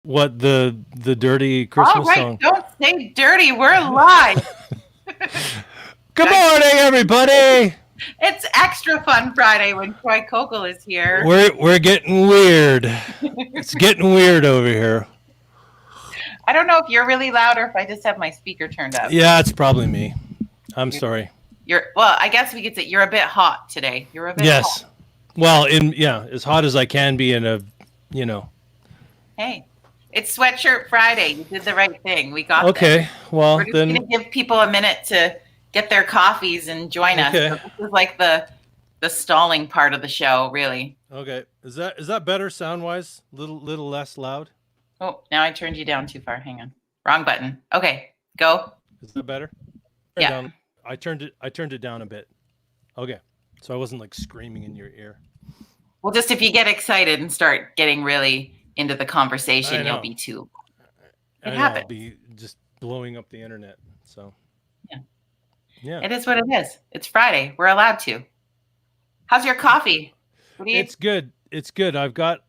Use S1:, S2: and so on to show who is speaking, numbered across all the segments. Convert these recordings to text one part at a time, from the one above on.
S1: What the dirty
S2: All
S1: Christmas
S2: right,
S1: song?
S2: don't say dirty. We're live.
S1: Good
S2: Guys,
S1: morning, everybody.
S2: it's extra fun Friday when Troy Kokol is here.
S1: We're getting weird. It's getting weird over here.
S2: I don't know if you're really loud or if I just have my speaker turned up.
S1: Yeah, it's probably me. I'm
S2: You're,
S1: sorry.
S2: well, I guess we could say you're a bit hot today. You're a bit hot.
S1: Yes. Well, in as hot as I can be in a, you know.
S2: Hey, it's Sweatshirt Friday. You did the right thing. We got this.
S1: Okay.
S2: We're
S1: Well,
S2: just going
S1: then.
S2: to give people a minute to get their coffees and join us.
S1: Okay.
S2: So this is like the stalling part of the show, really.
S1: Okay. Is that better sound wise? Little less loud.
S2: Oh, now I turned you down too far. Hang on. Wrong button. Okay, go.
S1: Is that better?
S2: Yeah.
S1: Down. I turned it down a bit. Okay. So I wasn't like screaming in your ear.
S2: Well, just if you get excited and start getting really into the conversation, you'll be too. It happens.
S1: I'll be just blowing up the internet. So yeah.
S2: It is what it is. It's Friday. We're allowed to. How's your coffee?
S1: It's good. It's good. I've got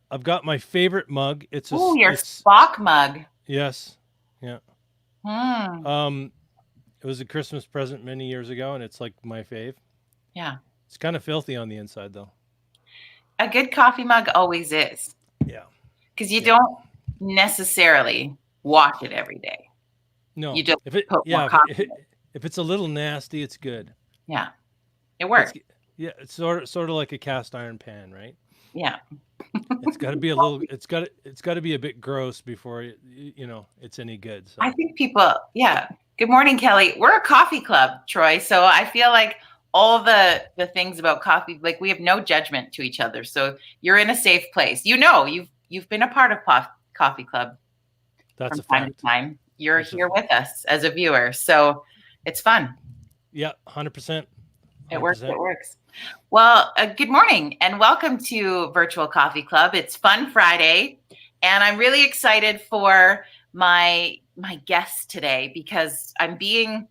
S1: my favorite mug. It's
S2: your Spock mug.
S1: Yes. Yeah. It was a Christmas present many years ago, and it's like my fave.
S2: Yeah.
S1: It's kind of filthy on the inside, though.
S2: A good coffee mug always is.
S1: Yeah.
S2: Because you don't necessarily wash it every day.
S1: No.
S2: You just put more coffee.
S1: If it's a little nasty, it's good.
S2: Yeah. It works.
S1: It's sort of like a cast iron pan, right?
S2: Yeah.
S1: It's got to be a little. It's got to be a bit gross before it's any good. So.
S2: I think people. Yeah. Good morning, Kelly. We're a coffee club, Troy. So I feel like all the things about coffee, like we have no judgment to each other. So you're in a safe place. You've been a part of coffee club.
S1: That's
S2: from time to time. You're here with us as a viewer, so it's fun.
S1: Yeah, 100%.
S2: It works. It works. Well, good morning and welcome to Virtual Coffee Club. It's Fun Friday, and I'm really excited for my guest today because I'm being,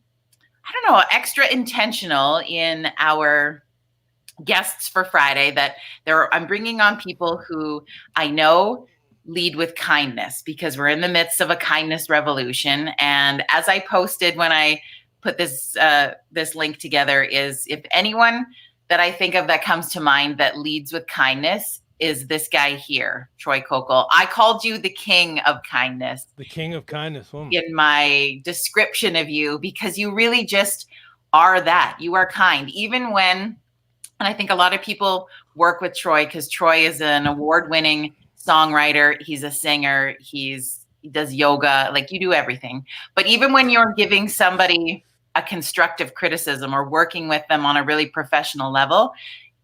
S2: extra intentional in our guests for Friday. I'm bringing on people who I know lead with kindness because we're in the midst of a kindness revolution. And as I posted when I put this link together, is if anyone that I think of that comes to mind that leads with kindness is this guy here, Troy Kokol. I called you the king of kindness.
S1: The king of kindness.
S2: In my description of you, because you really just are that. You are kind, even when, and I think a lot of people work with Troy because Troy is an award-winning songwriter. He's a singer. He does yoga. Like, you do everything. But even when you're giving somebody a constructive criticism or working with them on a really professional level,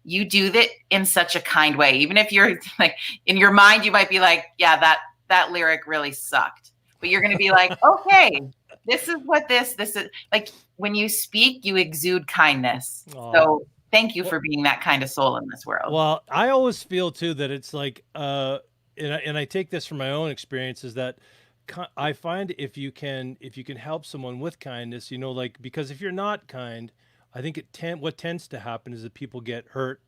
S2: you do that in such a kind way. Even if you're like, in your mind, you might be like, yeah, that lyric really sucked. But you're going to be like, okay, this is what this is. Like, when you speak, you exude kindness. Aww. So thank you for being that kind of soul in this world.
S1: Well, I always feel too that it's like, and I take this from my own experience, is that I find if you can help someone with kindness, because if you're not kind, I think what tends to happen is that people get hurt,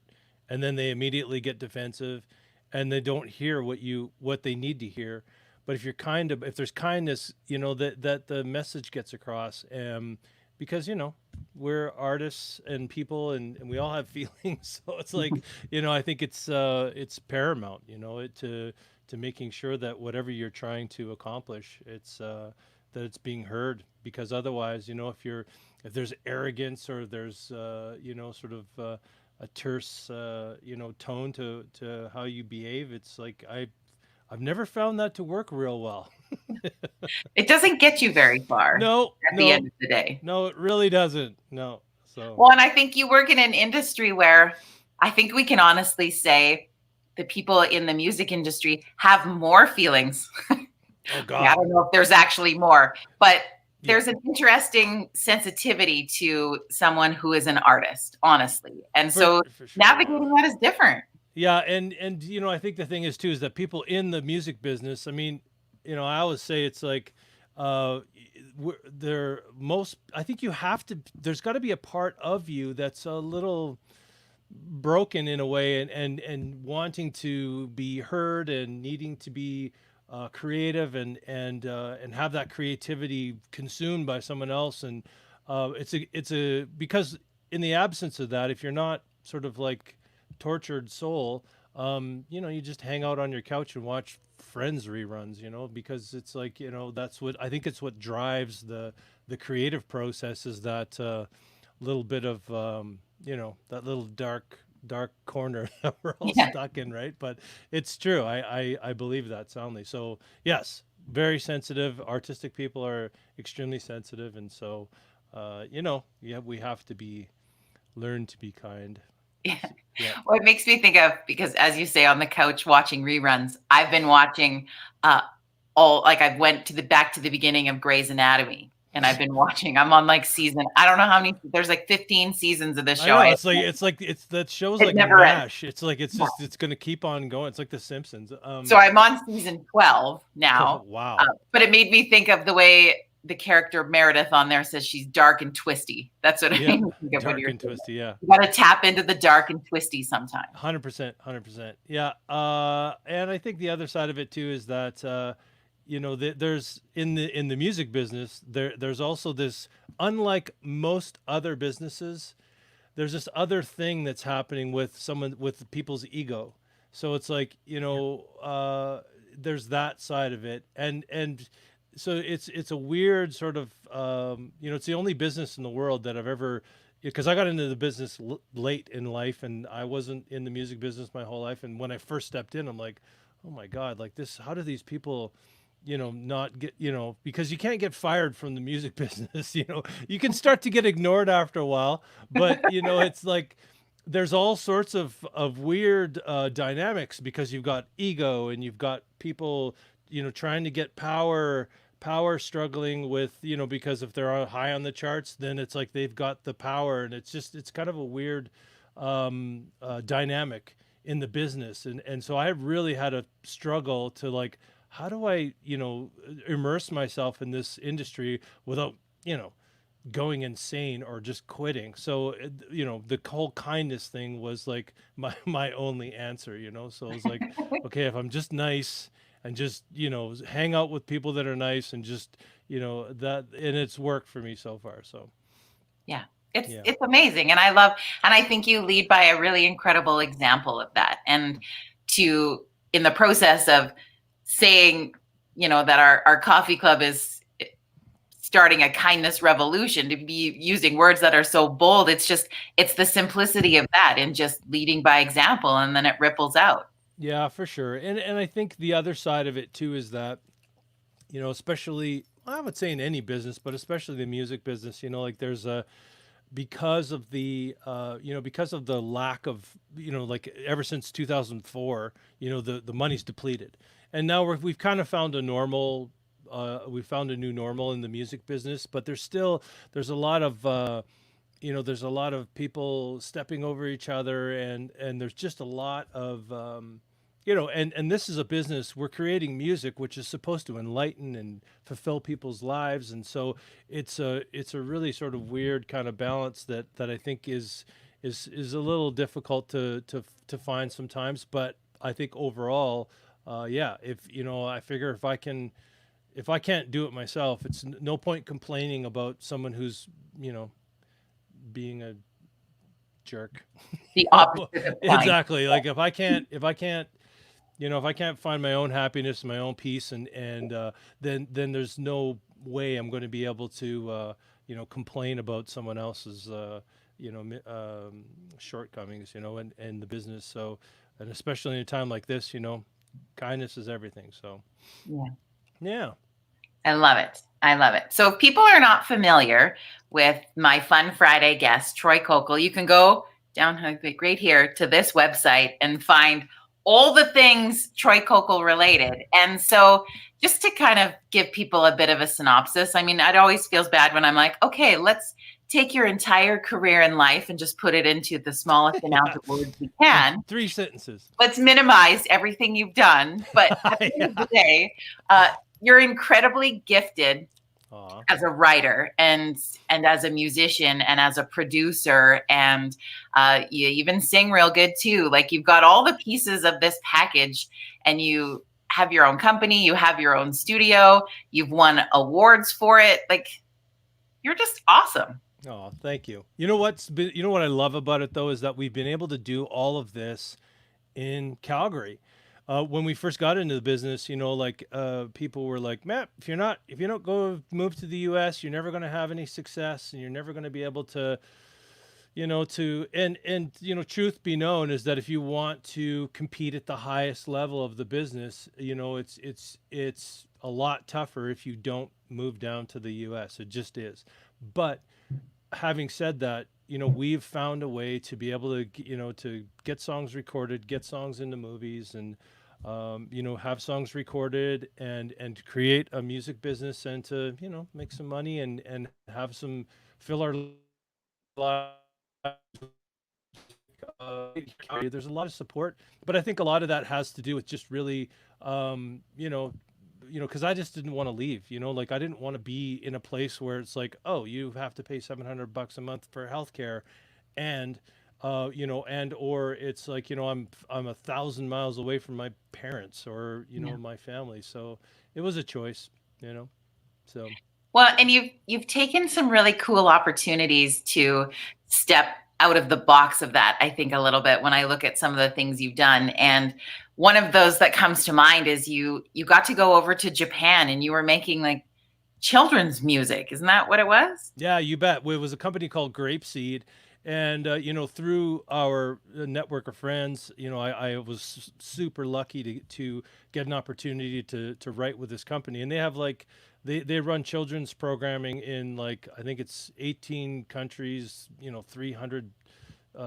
S1: and then they immediately get defensive, and they don't hear what they need to hear. But if if there's kindness, that the message gets across, because we're artists and people, and we all have feelings. So it's like I think it's paramount, to making sure that whatever you're trying to accomplish, that it's being heard. Because otherwise, if there's arrogance or there's sort of a terse tone to how you behave, it's like I've never found that to work real well.
S2: It doesn't get you very far.
S1: No,
S2: at the end of the day.
S1: No, it really doesn't. No. So
S2: well, and I think you work in an industry where I think we can honestly say the people in the music industry have more feelings.
S1: Oh God.
S2: I don't know if there's actually more, but there's an interesting sensitivity to someone who is an artist, honestly. And so for sure. Navigating that is different.
S1: Yeah. And I think the thing is too, is that people in the music business, I mean, I always say it's like, I think there's got to be a part of you that's a little broken in a way, and wanting to be heard and needing to be creative and have that creativity consumed by someone else. And it's a because in the absence of that, if you're not sort of like tortured soul, you just hang out on your couch and watch Friends reruns, because it's like, that's what I think it's what drives the creative process, is that little bit of that little dark corner that we're all
S2: Yeah.
S1: stuck in, right? But it's true. I believe that soundly. So yes, very sensitive. Artistic people are extremely sensitive, and so yeah, we have to learn to be kind.
S2: Yeah.
S1: Yeah.
S2: Well, it makes me think of, because as you say, on the couch watching reruns, I've been watching I've went to the back to the beginning of Grey's Anatomy, and I'm on like season, I don't know how many, there's like 15 seasons of this
S1: I
S2: show.
S1: know, it's that show's
S2: It
S1: like
S2: never ends.
S1: MASH. It's like it's gonna keep on going. It's like The Simpsons.
S2: So I'm on season 12 now.
S1: Wow.
S2: But it made me think of the way the character Meredith on there says she's dark and twisty. That's what it
S1: Yeah,
S2: made me think of when
S1: dark
S2: you're
S1: and twisty. Yeah,
S2: you got to tap into the dark and twisty sometimes.
S1: 100%, 100%. Yeah, and I think the other side of it too is that there's in the music business there's also this, unlike most other businesses, there's this other thing that's happening with people's ego. So it's like, there's that side of it, and so it's a weird sort of, it's the only business in the world that I've ever, because I got into the business late in life, and I wasn't in the music business my whole life. And when I first stepped in, I'm like, oh my God, like this, how do these people, not get, because you can't get fired from the music business. You can start to get ignored after a while, but it's like there's all sorts of weird dynamics, because you've got ego, and you've got people, trying to get power struggling with, because if they're high on the charts, then it's like they've got the power, and it's kind of a weird dynamic in the business. And so I really had a struggle to, like, how do I, immerse myself in this industry without, going insane or just quitting. So, the whole kindness thing was like my only answer, so it was like, okay, if I'm just nice and just, hang out with people that are nice, and just, and it's worked for me so far. So
S2: yeah, it's amazing. And I think you lead by a really incredible example of that. And in the process of saying, that our coffee club is starting a kindness revolution, to be using words that are so bold, it's the simplicity of that, and just leading by example, and then it ripples out.
S1: yeah, for sure. And I think the other side of it too is that, especially, I would say in any business, but especially the music business, like there's because of the because of the lack of, like ever since 2004, the money's depleted, and now we've kind of found a normal, we found a new normal in the music business. But there's a lot of there's a lot of people stepping over each other, and there's just a lot of and this is a business, we're creating music which is supposed to enlighten and fulfill people's lives. And so it's a really sort of weird kind of balance that I think is a little difficult to find sometimes. But I think overall, if I figure if I can't do it myself, it's no point complaining about someone who's, being a jerk.
S2: The opposite of kind.
S1: Exactly. Like if I can't if I can't find my own happiness and my own peace, and then there's no way I'm going to be able to complain about someone else's shortcomings, in the business. So, and especially in a time like this, kindness is everything. So yeah.
S2: I love it. I love it. So if people are not familiar with my Fun Friday guest, Troy Kokol, you can go down right here to this website and find all the things Troy Kokol related. And so just to kind of give people a bit of a synopsis, I mean, it always feels bad when I'm like, okay, let's take your entire career in life and just put it into the smallest amount of words we can.
S1: 3 sentences.
S2: Let's minimize everything you've done. But at the end of the day, you're incredibly gifted as a writer and as a musician and as a producer, and you even sing real good too. Like, you've got all the pieces of this package, and you have your own company, you have your own studio, you've won awards for it. Like, you're just awesome.
S1: Oh, thank you. You know what I love about it though is that we've been able to do all of this in Calgary. When we first got into the business, like people were like, Matt, if you don't go move to the US, you're never going to have any success and you're never going to be able to, truth be known is that if you want to compete at the highest level of the business, it's a lot tougher if you don't move down to the US. It just is. But having said that, we've found a way to be able to, to get songs recorded, get songs into movies, and have songs recorded and create a music business and to, make some money and have some fill our lives. There's a lot of support, but I think a lot of that has to do with just really, because I just didn't want to leave. Like I didn't want to be in a place where it's like, oh, you have to pay $700 a month for healthcare, and and or it's like I'm 1,000 miles away from my parents or
S2: Yeah.
S1: my family. So it was a choice, So
S2: Well, and you've taken some really cool opportunities to step out of the box of that, I think, a little bit when I look at some of the things you've done. And one of those that comes to mind is you got to go over to Japan and you were making like children's music. Isn't that what it was?
S1: yeah, you bet. It was a company called Grapeseed, and through our network of friends, I was super lucky to get an opportunity to write with this company, and they have like they run children's programming in like I think it's 18 countries, 300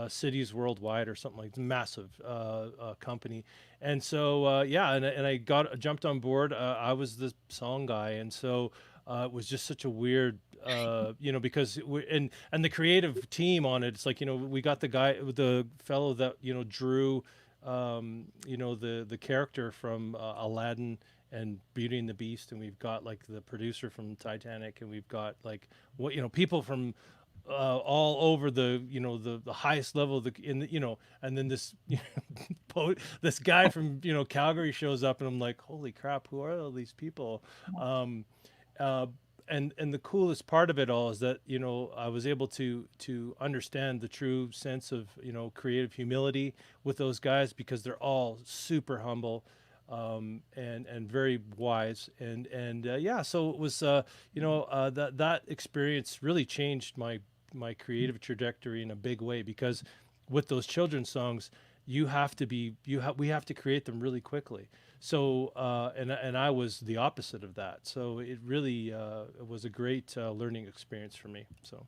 S1: cities worldwide or something like massive company. And so yeah, and I jumped on board. I was the song guy, and so it was just such a weird because and the creative team on it. It's like we got the fellow that drew the character from Aladdin and Beauty and the Beast, and we've got like the producer from Titanic, and we've got like people from all over the highest level of and then this this guy from Calgary shows up, and I'm like, holy crap, who are all these people? um uh and the coolest part of it all is that I was able to understand the true sense of creative humility with those guys, because they're all super humble, and very wise, and yeah, so it was that experience really changed my creative trajectory in a big way, because with those children's songs we have to create them really quickly. So and I was the opposite of that, so it really it was a great learning experience for me. So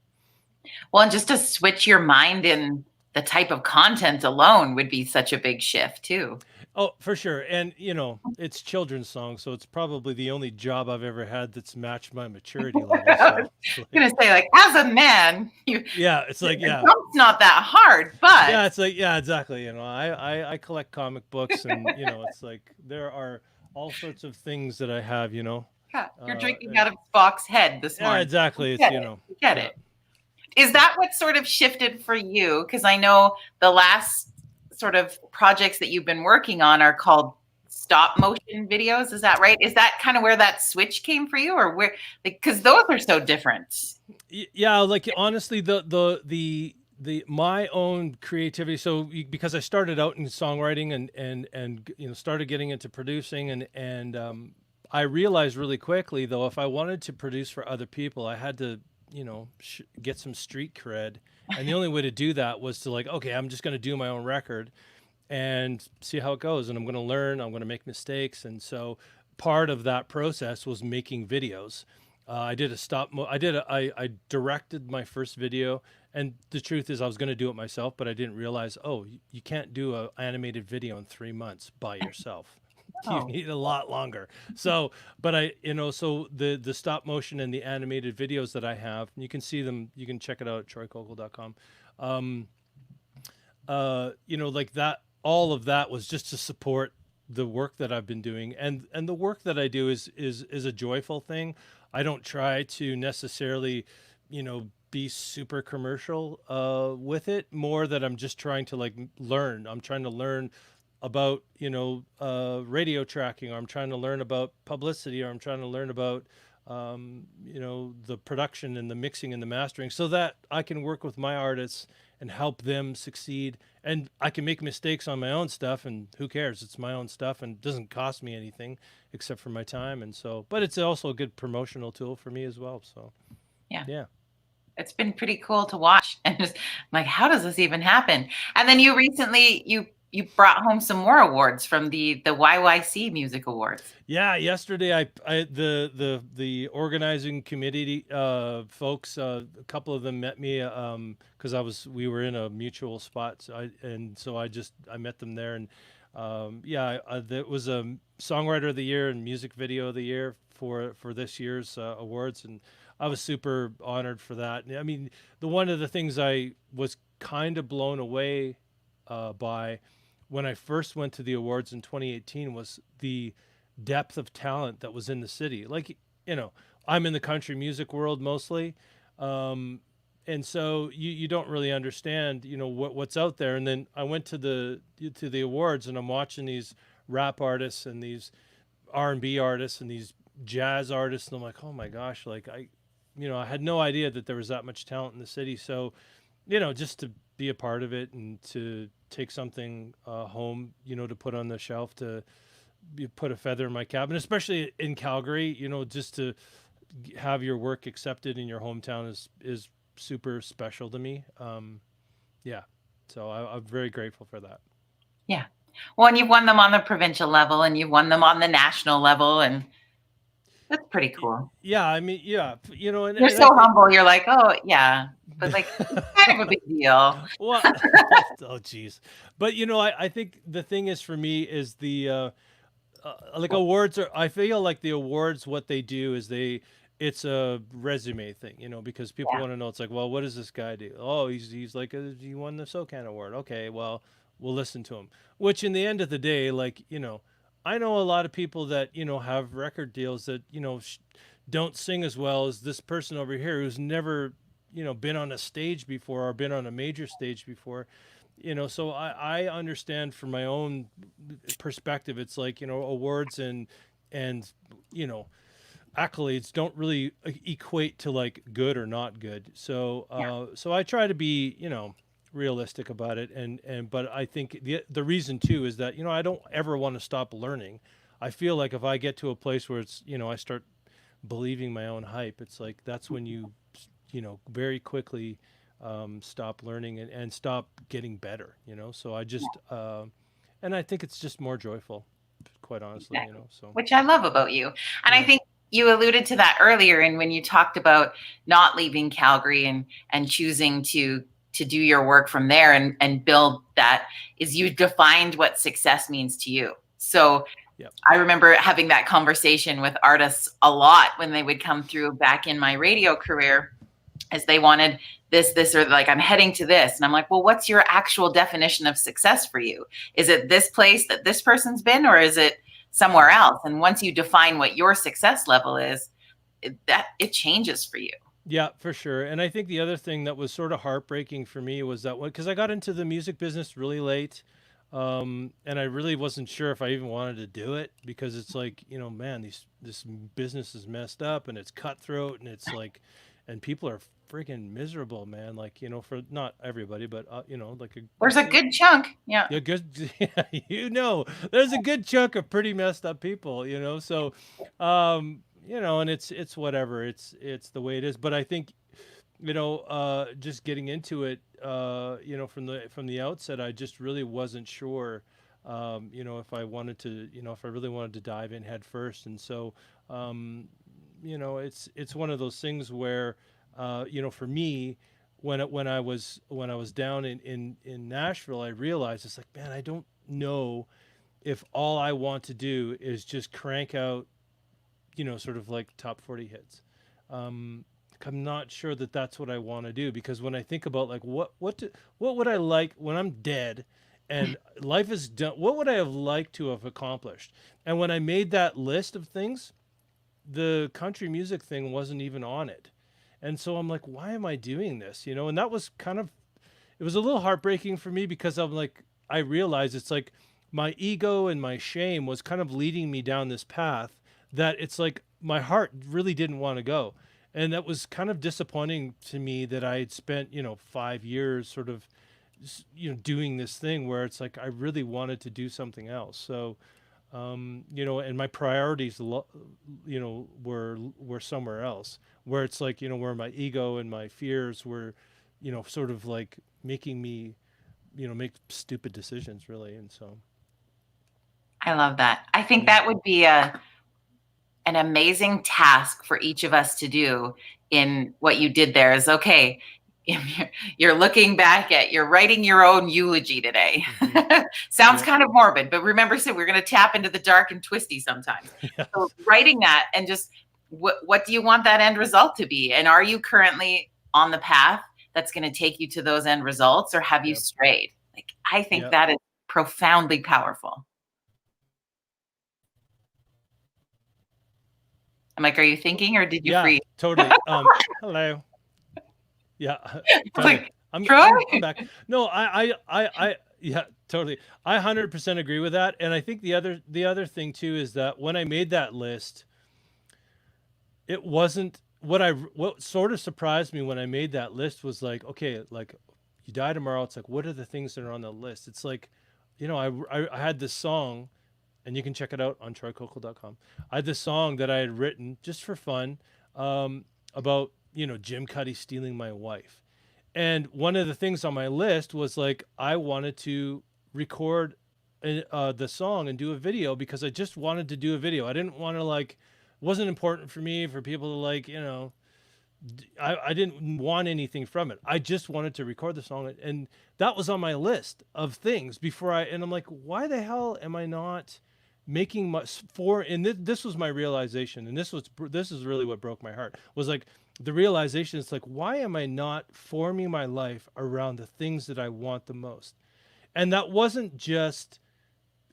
S2: Well, and just to switch your mind in the type of content alone would be such a big shift too.
S1: oh, for sure. And it's children's songs, so it's probably the only job I've ever had that's matched my maturity level.
S2: I
S1: So
S2: was
S1: it's like,
S2: gonna say, like, as a man,
S1: yeah, it's like,
S2: the
S1: yeah.
S2: jump's not that hard, but
S1: Yeah, it's like, yeah, exactly. I collect comic books, and it's like there are all sorts of things that I have,
S2: yeah, you're drinking
S1: and
S2: out of Spock's head this
S1: yeah,
S2: morning.
S1: exactly. It's
S2: Get it. Get
S1: yeah.
S2: it. Is that what sort of shifted for you? Because I know the last sort of projects that you've been working on are called stop motion videos. Is that right? Is that kind of where that switch came for you, or where? Because those are so different.
S1: Yeah, like honestly, the my own creativity. So because I started out in songwriting and started getting into producing, and I realized really quickly though, if I wanted to produce for other people, I had to get some street cred, and the only way to do that was to like, okay, I'm just going to do my own record and see how it goes, and I'm going to learn, I'm going to make mistakes. And so part of that process was making videos. I did a I directed my first video, and the truth is I was going to do it myself, but I didn't realize, oh, you can't do a animated video in 3 months by yourself. You
S2: Oh,
S1: need a lot longer. So, but so the stop motion and the animated videos that I have, you can see them, you can check it out at troykokol.com. Like that, all of that was just to support the work that I've been doing, and the work that I do is a joyful thing. I don't try to necessarily, be super commercial with it. More that I'm just trying to like learn. I'm trying to learn about, radio tracking, or I'm trying to learn about publicity, or I'm trying to learn about, the production and the mixing and the mastering, so that I can work with my artists and help them succeed. And I can make mistakes on my own stuff, and who cares? It's my own stuff and it doesn't cost me anything except for my time. And so, but it's also a good promotional tool for me as well. So,
S2: Yeah.
S1: yeah.
S2: It's been pretty cool to watch. And just like, how does this even happen? And then you recently you brought home some more awards from the YYC Music Awards.
S1: Yeah, yesterday the organizing committee folks, a couple of them met me because we were in a mutual spot, so I met them there. And there was a songwriter of the year and music video of the year for this year's awards, and I was super honored for that. I mean, one of the things I was kind of blown away by when I first went to the awards in 2018 was the depth of talent that was in the city. Like, I'm in the country music world mostly. And so you don't really understand, what's out there. And then I went to the awards, and I'm watching these rap artists and these R&B artists and these jazz artists. And I'm like, oh my gosh, like I had no idea that there was that much talent in the city. So, just to be a part of it and to take something home, to put on the shelf, to put a feather in my cap, and especially in Calgary, just to have your work accepted in your hometown is super special to me. Yeah. So I'm very grateful for that.
S2: Yeah. Well, and you've won them on the provincial level, and you've won them on the national level, and that's pretty cool.
S1: Yeah, I mean, yeah, and
S2: you're so humble. You're like, oh yeah, but like, it's kind of a big deal.
S1: Well, oh geez, but I think the thing is for me is the like awards are. I feel like the awards, what they do is it's a resume thing, because people want to know. It's like, well, what does this guy do? Oh, he's like he won the SOCAN award. Okay, well, we'll listen to him. Which in the end of the day, like I know a lot of people that have record deals that don't sing as well as this person over here who's never been on a stage before or been on a major stage before. So I understand from my own perspective, it's like awards and accolades don't really equate to like good or not good. So so I try to be realistic about it, but I think the reason too is that I don't ever want to stop learning. I feel like if I get to a place where it's I start believing my own hype, it's like that's when you very quickly stop learning and stop getting better. So I just and I think it's just more joyful, quite honestly.
S2: Exactly.
S1: So
S2: which I love about you, and I think you alluded to that earlier, and when you talked about not leaving Calgary and choosing to do your work from there and build that, is you defined what success means to you. So I remember having that conversation with artists a lot when they would come through back in my radio career, as they wanted this, or like, I'm heading to this. And I'm like, well, what's your actual definition of success for you? Is it this place that this person's been, or is it somewhere else? And once you define what your success level is, it changes for you.
S1: Yeah, for sure. And I think the other thing that was sort of heartbreaking for me was that because I got into the music business really late, and I really wasn't sure if I even wanted to do it, because it's like, man, this business is messed up and it's cutthroat, and it's like, and people are freaking miserable, man. Like, for not everybody, but like
S2: there's a good chunk. Yeah.
S1: Good. There's a good chunk of pretty messed up people, so, and it's whatever, it's the way it is. But I think, just getting into it, from the outset, I just really wasn't sure, if I wanted to, if I really wanted to dive in head first. And so, it's one of those things where, for me, when I was down in Nashville, I realized it's like, man, I don't know if all I want to do is just crank out, sort of like top 40 hits. I'm not sure that that's what I want to do, because when I think about like what would I like when I'm dead and life is done, what would I have liked to have accomplished? And when I made that list of things, the country music thing wasn't even on it. And so I'm like, why am I doing this? And that was it was a little heartbreaking for me, because I'm like, I realized it's like, my ego and my shame was kind of leading me down this path that it's like my heart really didn't want to go. And that was kind of disappointing to me that I had spent, 5 years sort of, doing this thing where it's like I really wanted to do something else. So, and my priorities, were somewhere else, where it's like, where my ego and my fears were, sort of like making me, make stupid decisions, really. And so,
S2: I love that. I think
S1: yeah,
S2: that would be an amazing task for each of us to do. In what you did there is, okay, you're looking back at, you're writing your own eulogy today.
S1: hmm,
S2: Sounds
S1: yep,
S2: kind of morbid, but remember, so we're going to tap into the dark and twisty sometimes. So
S1: yes,
S2: writing that, and just what do you want that end result to be? And are you currently on the path that's going to take you to those end results, or have you
S1: yep,
S2: strayed? Like, I think
S1: yep,
S2: that is profoundly powerful. I'm like, are you thinking, or did you
S1: yeah,
S2: freeze?
S1: totally. Hello. Yeah, totally.
S2: Like,
S1: I'm
S2: Troy?
S1: I'm I'm back. No, yeah, totally. I 100% agree with that. And I think the other thing too is that when I made that list, it wasn't what sort of surprised me when I made that list was like, okay, like you die tomorrow. It's like, what are the things that are on the list? It's like, I had this song, and you can check it out on troykokol.com. I had this song that I had written just for fun, about, Jim Cuddy stealing my wife. And one of the things on my list was like, I wanted to record the song and do a video because I just wanted to do a video. I didn't want to like, it wasn't important for me for people to like, I didn't want anything from it. I just wanted to record the song. And that was on my list of things and I'm like, why the hell am I not making much for, and this was my realization. And this is really what broke my heart was like, the realization is like, why am I not forming my life around the things that I want the most? And it wasn't just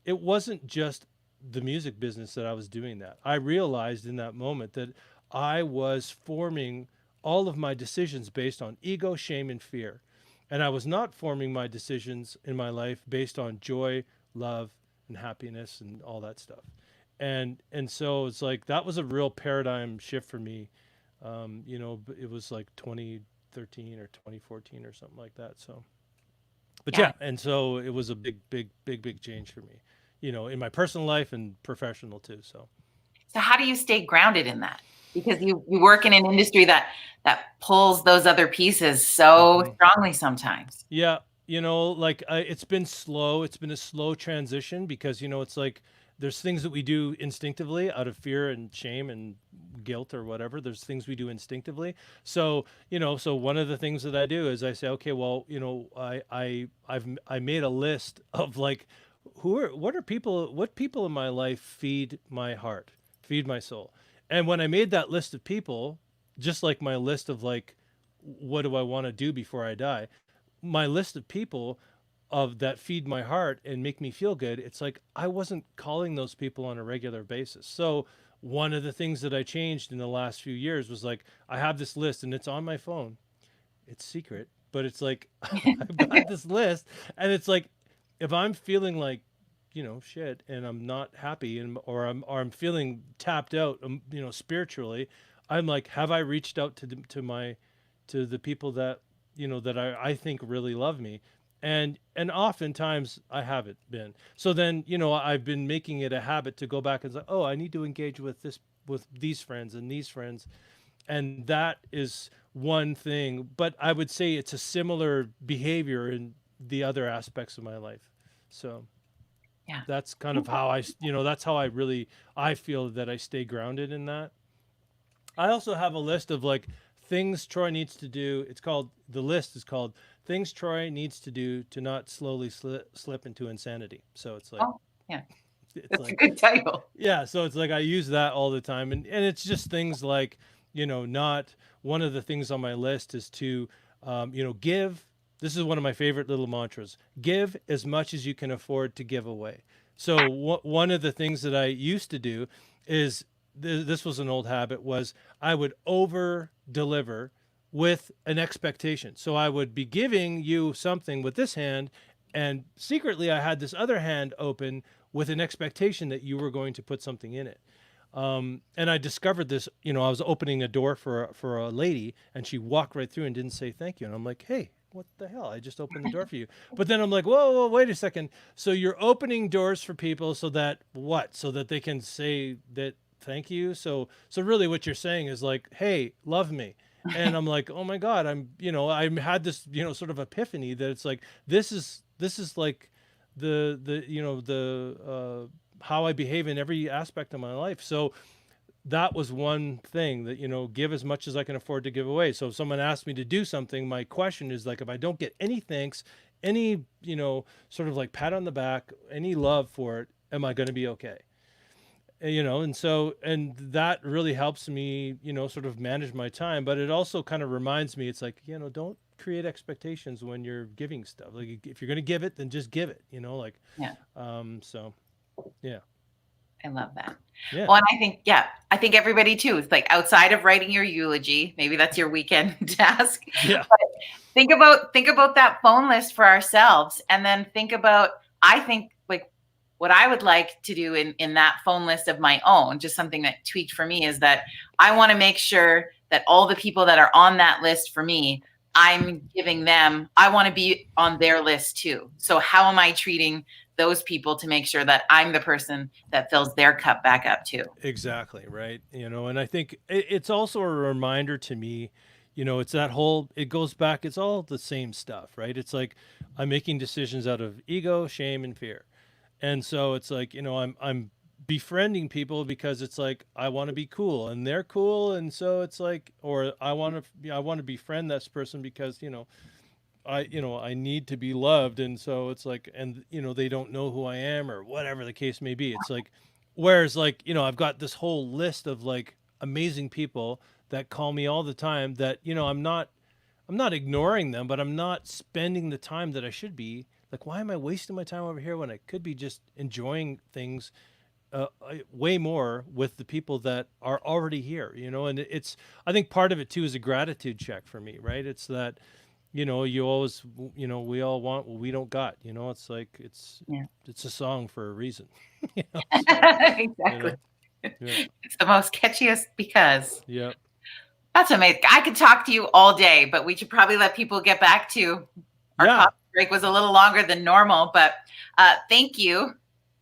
S1: the music business that I was doing that. I realized in that moment that I was forming all of my decisions based on ego, shame, and fear. And I was not forming my decisions in my life based on joy, love, and happiness and all that stuff. And so it's like that was a real paradigm shift for me. It was like 2013 or 2014 or something like that. So, but
S2: Yeah.
S1: yeah, and so it was a big, big, big, big change for me, in my personal life and professional too. So,
S2: So how do you stay grounded in that? Because you work in an industry that pulls those other pieces so
S1: hmm,
S2: strongly sometimes.
S1: yeah, like it's been slow. It's been a slow transition because, it's like there's things that we do instinctively out of fear and shame and guilt or whatever. There's things we do instinctively. So, so one of the things that I do is I say, okay, well, I made a list of like, what people in my life feed my heart, feed my soul. And when I made that list of people, just like my list of like, what do I want to do before I die? My list of people of that feed my heart and make me feel good, it's like I wasn't calling those people on a regular basis. So one of the things that I changed in the last few years was like, I have this list and it's on my phone. It's secret, but it's like I've got this list, and it's like if I'm feeling like, shit, and I'm not happy, or I'm feeling tapped out, spiritually, I'm like, have I reached out to the people that, that I think really love me? And oftentimes I haven't been. So then, I've been making it a habit to go back and say, oh, I need to engage with these friends and these friends. And that is one thing, but I would say it's a similar behavior in the other aspects of my life. So
S2: Yeah.
S1: that's kind of how that's how I feel that I stay grounded in that. I also have a list of like things Troy needs to do. The list is called things Troy needs to do to not slowly slip into insanity. So it's like,
S2: Oh, yeah.
S1: it's
S2: That's a
S1: like,
S2: good title.
S1: yeah. So it's like I use that all the time. And it's just things like, not one of the things on my list is to, give. This is one of my favorite little mantras: give as much as you can afford to give away. So one of the things that I used to do is this was an old habit was I would over deliver with an expectation. So I would be giving you something with this hand, And secretly, I had this other hand open with an expectation that you were going to put something in it. And I discovered this, you know, I was opening a door for a lady, and she walked right through and didn't say thank you. And I'm like, hey, what the hell? I just opened the door for you. But then I'm like, whoa, wait a second. So you're opening doors for people so that what? So that they can say that thank you. So really what you're saying is like, hey, love me. And I'm like, oh my God, I had this, sort of epiphany that it's like, this is like the how I behave in every aspect of my life. So that was one thing that, give as much as I can afford to give away. So if someone asks me to do something, my question is like, if I don't get any thanks, any, sort of like pat on the back, any love for it, am I going to be okay? And that really helps me, sort of manage my time, but it also kind of reminds me, it's like, don't create expectations when you're giving stuff. Like if you're going to give it, then just give it,
S2: Yeah.
S1: So yeah.
S2: I love that.
S1: Yeah.
S2: Well, and I think everybody too, it's like outside of writing your eulogy, maybe that's your weekend task.
S1: Yeah.
S2: But think about that phone list for ourselves. And then I think like what I would like to do in that phone list of my own, just something that tweaked for me, is that I want to make sure that all the people that are on that list for me, I'm giving them, I want to be on their list too. So how am I treating those people to make sure that I'm the person that fills their cup back up too?
S1: Exactly. Right. And I think it's also a reminder to me, it's that whole, it goes back, it's all the same stuff, right? It's like I'm making decisions out of ego, shame, and fear. And so it's like, I'm befriending people because it's like I want to be cool and they're cool, and so it's like, or I want to befriend this person because I need to be loved, and so it's like, and they don't know who I am or whatever the case may be. It's like, whereas like I've got this whole list of like amazing people that call me all the time that I'm not ignoring them, but I'm not spending the time that I should be. Like, why am I wasting my time over here when I could be just enjoying things way more with the people that are already here, And I think part of it too is a gratitude check for me, right? It's that, you always, we all want what we don't got, it's like, it's a song for a reason.
S2: Exactly.
S1: Yeah.
S2: It's the most catchiest because.
S1: Yeah.
S2: That's amazing. I could talk to you all day, but we should probably let people get back to our coffee break. Was a little longer than normal, but thank you.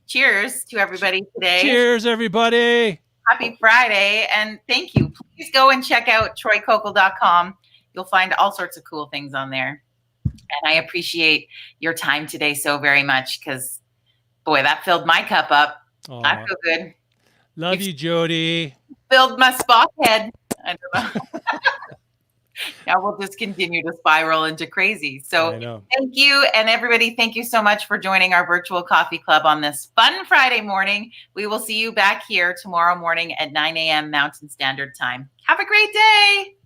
S2: Cheers to everybody today.
S1: Cheers, everybody.
S2: Happy Friday. And thank you. Please go and check out troykokol.com. You'll find all sorts of cool things on there. And I appreciate your time today so very much, because, boy, that filled my cup up.
S1: Aww.
S2: I feel good.
S1: Love you, Jody.
S2: Filled my spot head. I don't know. Now we'll just continue to spiral into crazy. So thank you. And everybody, thank you so much for joining our virtual coffee club on this fun Friday morning. We will see you back here tomorrow morning at 9 a.m. Mountain Standard Time. Have a great day.